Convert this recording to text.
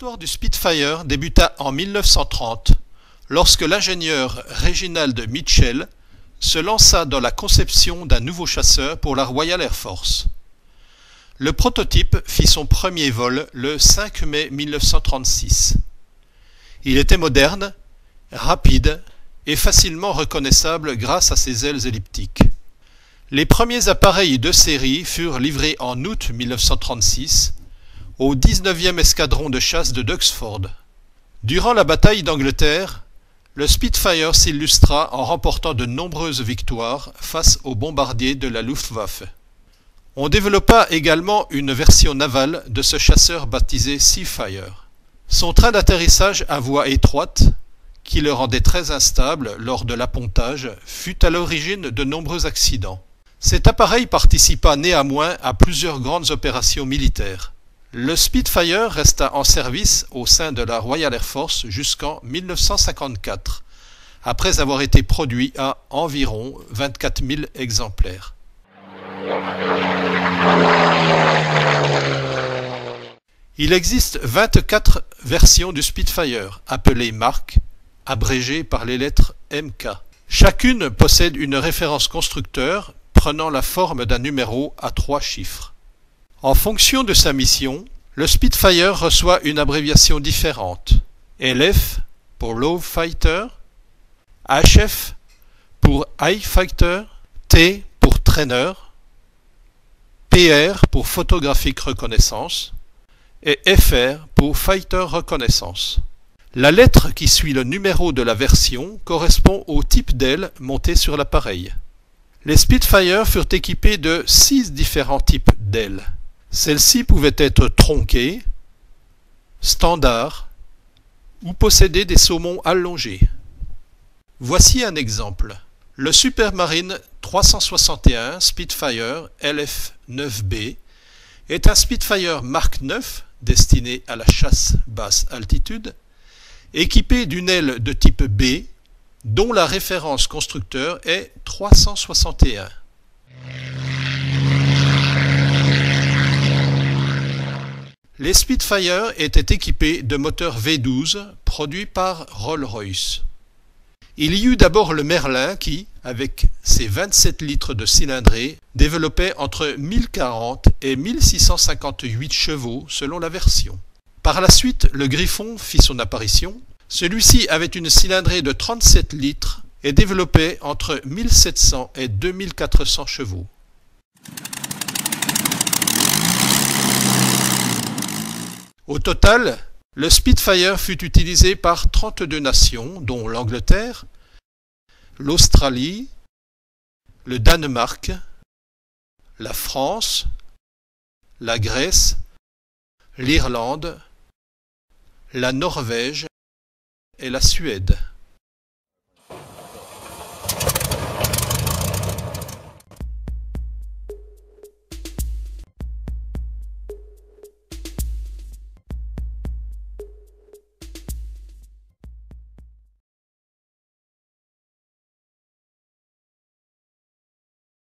L'histoire du Spitfire débuta en 1930, lorsque l'ingénieur Reginald Mitchell se lança dans la conception d'un nouveau chasseur pour la Royal Air Force. Le prototype fit son premier vol le 5 mai 1936. Il était moderne, rapide et facilement reconnaissable grâce à ses ailes elliptiques. Les premiers appareils de série furent livrés en août 1936 au 19e escadron de chasse de Duxford. Durant la bataille d'Angleterre, le Spitfire s'illustra en remportant de nombreuses victoires face aux bombardiers de la Luftwaffe. On développa également une version navale de ce chasseur baptisé Seafire. Son train d'atterrissage à voie étroite, qui le rendait très instable lors de l'appontage, fut à l'origine de nombreux accidents. Cet appareil participa néanmoins à plusieurs grandes opérations militaires. Le Spitfire resta en service au sein de la Royal Air Force jusqu'en 1954, après avoir été produit à environ 24 000 exemplaires. Il existe 24 versions du Spitfire, appelées marques, abrégées par les lettres MK. Chacune possède une référence constructeur prenant la forme d'un numéro à 3 chiffres. En fonction de sa mission, le Spitfire reçoit une abréviation différente. LF pour Low Fighter, HF pour High Fighter, T pour Trainer, PR pour Photographic Reconnaissance et FR pour Fighter Reconnaissance. La lettre qui suit le numéro de la version correspond au type d'aile montée sur l'appareil. Les Spitfire furent équipés de 6 différents types d'ailes. Celles-ci pouvaient être tronquées, standards ou posséder des saumons allongés. Voici un exemple. Le Supermarine 361 Spitfire LF-9B est un Spitfire Mark IX destiné à la chasse basse altitude, équipé d'une aile de type B dont la référence constructeur est 361. Les Spitfire étaient équipés de moteurs V12 produits par Rolls-Royce. Il y eut d'abord le Merlin qui, avec ses 27 litres de cylindrée, développait entre 1040 et 1658 chevaux selon la version. Par la suite, le Griffon fit son apparition. Celui-ci avait une cylindrée de 37 litres et développait entre 1700 et 2400 chevaux. Au total, le Spitfire fut utilisé par 32 nations, dont l'Angleterre, l'Australie, le Danemark, la France, la Grèce, l'Irlande, la Norvège et la Suède.